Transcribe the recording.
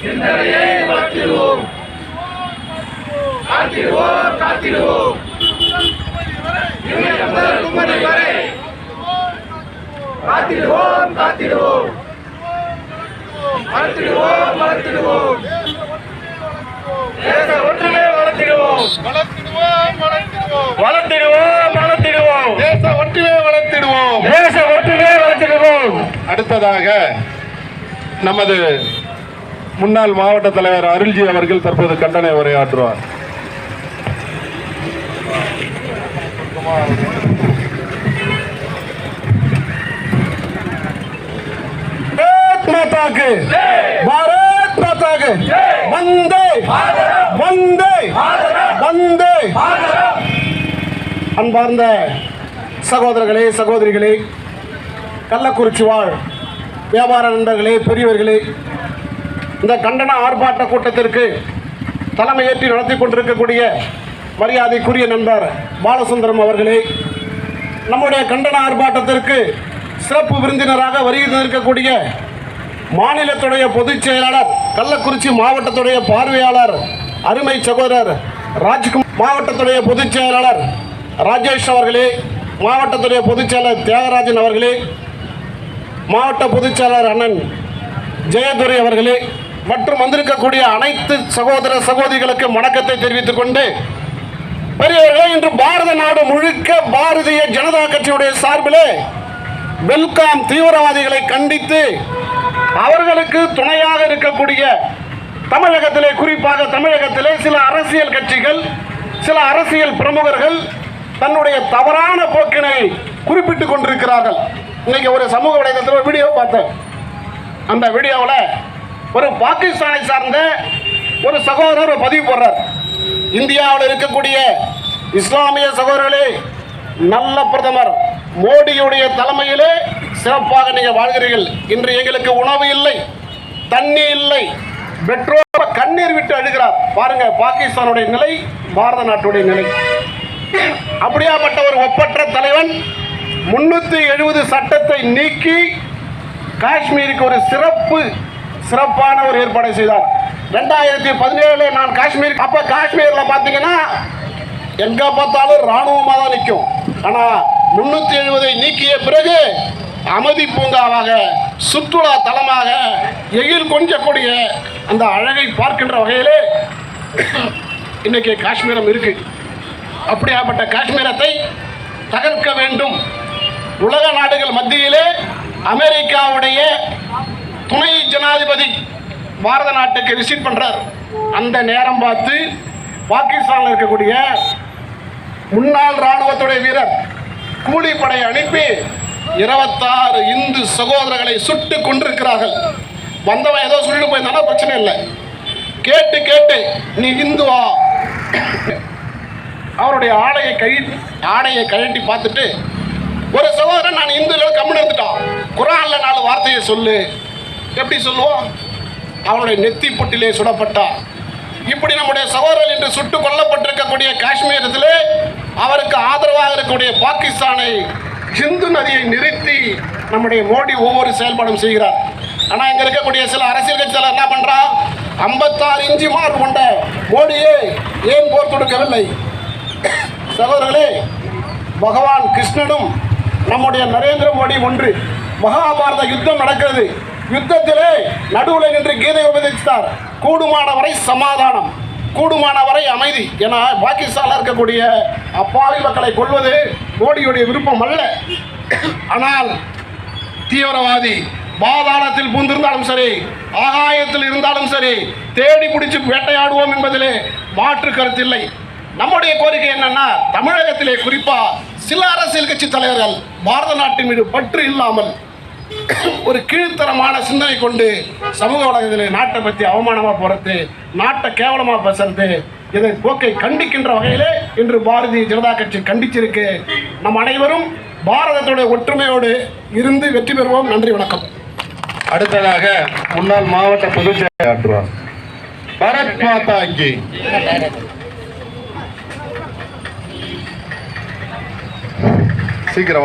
சிந்தனையை வளர்த்திடுவோம். காத்திடுவோம் காத்திடுவோம் இமயம் முதல் குமரி வரை காத்திடுவோம் காத்திடுவோம் வளர்த்திடுவோம் வளர்த்திடுவோம் தேச ஒற்றுமையை வளர்த்திடுவோம் வளர்த்திடுவோம் வளர்த்திடுவோம் தேச ஒற்றுமையை வளர்த்திடுவோம் தேச ஒற்றுமையை வளர்த்திடுவோம். அடுத்ததாக நமது முன்னாள் மாவட்ட தலைவர் அருள்ஜி அவர்கள் தற்போது கண்டன உரையாற்றுவார். பாரத் மாதாக்கு வந்தே வந்தே வந்தே. அன்பார்ந்த சகோதரர்களே சகோதரிகளே, கள்ளக்குறிச்சி வாழ் வியாபார நண்பர்களே, பெரியவர்களே, இந்த கண்டன ஆர்ப்பாட்ட கூட்டத்திற்கு தலைமையேற்றி நடத்தி கொண்டிருக்கக்கூடிய மரியாதைக்குரிய நண்பர் பாலசுந்தரம் அவர்களே, நம்முடைய கண்டன ஆர்ப்பாட்டத்திற்கு சிறப்பு விருந்தினராக வருகை இருக்கக்கூடிய மாநிலத்துடைய பொதுச் செயலாளர், கள்ளக்குறிச்சி மாவட்டத்துடைய பார்வையாளர் அருமை சகோதரர் ராஜ்குமார், மாவட்டத்துடைய பொதுச் செயலாளர் ராஜேஷ் அவர்களே, மாவட்டத்துடைய பொதுச் செயலாளர் தியாகராஜன் அவர்களே, மாவட்ட பொதுச் செயலாளர் அண்ணன் ஜெயதுரை அவர்களே மற்றும் வந்திருக்கக்கூடிய அனைத்து சகோதர சகோதரிகளுக்கு வணக்கத்தை தெரிவித்துக் கொண்டு, பெரியவர்களே, இன்று பாரத நாடு முழுக்க பாரதிய ஜனதா கட்சியுடைய சார்பிலே வெல்காம் தீவிரவாதிகளை கண்டித்து அவர்களுக்கு துணையாக இருக்கக்கூடிய தமிழகத்திலே, குறிப்பாக தமிழகத்திலே சில அரசியல் கட்சிகள், சில அரசியல் பிரமுகர்கள் தன்னுடைய தவறான போக்கினை குறிப்பிட்டுக் கொண்டிருக்கிறார்கள். இன்னைக்கு ஒரு சமூக வலைதளத்தில் ஒரு வீடியோ பார்த்தேன். அந்த வீடியோவில் ஒரு பாகிஸ்தானை சார்ந்த ஒரு சகோதரர் பதிவு போடுறார். இந்தியாவில் இருக்கக்கூடிய இஸ்லாமிய சகோதரர்களே, நல்ல பிரதமர் மோடியுடைய தலைமையிலே சிறப்பாக நீங்கள் வாழ்கிறீர்கள். இன்று எங்களுக்கு உணவு இல்லை, தண்ணி இல்லை, பெட்ரோல் கண்ணீர் விட்டு அழுகிறார். பாருங்க பாகிஸ்தானுடைய நிலை, பாரத நாட்டுடைய நிலை. அப்படியாப்பட்ட ஒரு ஒப்பற்ற தலைவன் 370 சட்டத்தை நீக்கி காஷ்மீருக்கு ஒரு சிறப்பான ஒரு ஏற்பாடை செய்தார். 2017 நான் காஷ்மீர், அப்ப காஷ்மீர்ல பாத்தீங்கன்னா எங்க பார்த்தாலும் ராணுவமாக தான் நிற்கும். ஆனா 370 நீக்கிய பிறகு அமைதி பூங்காவாக, சுற்றுலா தலமாக, எயில் கொஞ்சக்கூடிய அந்த அழகை பார்க்கின்ற வகையிலே இன்னைக்கு காஷ்மீரம் இருக்கு. அப்படியாப்பட்ட காஷ்மீரத்தை தகர்க்க வேண்டும். உலக நாடுகள் மத்தியிலே அமெரிக்காவுடைய துணை ஜனாதிபதி பாரத நாட்டுக்கு விசிட் பண்றார். அந்த நேரம் பார்த்து பாகிஸ்தானில் இருக்கக்கூடிய முன்னாள் ராணுவத்துடைய வீரர் கூலிப்படை அனுப்பி 26 இந்து சகோதரர்களை சுட்டு கொண்டிருக்கிறார்கள். வந்தவன் ஏதோ சொல்லிட்டு போயிருந்தானா பிரச்சனை இல்லை. கேட்டு நீ இந்துவா, அவருடைய ஆடையை கழட்டி பார்த்துட்டு ஒரு சகோதரன் நான் இந்துல கம்முன்னு இருந்துட்டான். குரான்ல 4 வார்த்தையை சொல்லு. எப்படி சொல்லுவோம்? அவனுடைய நெத்தி பொட்டிலே சுடப்பட்டார். இப்படி நம்முடைய சகோதரர்கள் இன்று சுட்டுக் கொல்லப்பட்டிருக்கக்கூடிய காஷ்மீரத்திலே அவருக்கு ஆதரவாக இருக்கக்கூடிய பாகிஸ்தானை, சிந்து நதியை நிறுத்தி நம்முடைய மோடி ஒவ்வொரு செயல்பாடும் செய்கிறார். ஆனால் இங்கே இருக்கக்கூடிய சில அரசியல் கட்சிகள் என்ன பண்றான்? 56 இன்ச்சு மார்க் கொண்ட மோடியே ஏன் போர் தொடுக்கவில்லை? சகோதரர்களே, பகவான் கிருஷ்ணனும் நம்முடைய நரேந்திர மோடி ஒன்று. மகாபாரத யுத்தம் நடக்கிறது. யுத்தத்திலே நடுவில் நின்று கீதை உபதேசித்தார். கூடுமான வரை சமாதானம், கூடுமான வரை அமைதி. ஏன்னா பாகிஸ்தானில் இருக்கக்கூடிய அப்பாவி மக்களை கொல்வது மோடியுடைய விருப்பம் அல்ல. ஆனால் தீவிரவாதி பாதாளத்தில் பூந்திருந்தாலும் சரி, ஆகாயத்தில் இருந்தாலும் சரி, தேடி பிடிச்சு வேட்டையாடுவோம் என்பதிலே மாற்று கருத்தில்லை. நம்முடைய கோரிக்கை என்னன்னா, தமிழகத்திலே குறிப்பா சில அரசியல் கட்சி தலைவர்கள் பாரத நாட்டின் மீது பற்று இல்லாமல் ஒரு கீழ்த்தரமான சிந்தனை கொண்டு சமூக வலைதளத்தில் நாட்டை பற்றி அவமானமாக போறது, நாட்டை கேவலமாக பேசுறது, இதை போக்கை கண்டிக்கின்ற வகையிலே இன்று பாரதிய ஜனதா கட்சி கண்டிச்சிருக்கு. நம் அனைவரும் பாரதத்துடைய ஒற்றுமையோடு இருந்து வெற்றி பெறுவோம். நன்றி, வணக்கம். அடுத்ததாக முன்னாள் மாவட்ட பொதுச் செயலாளர் பாரத் மாதா கி. சீக்கிரம்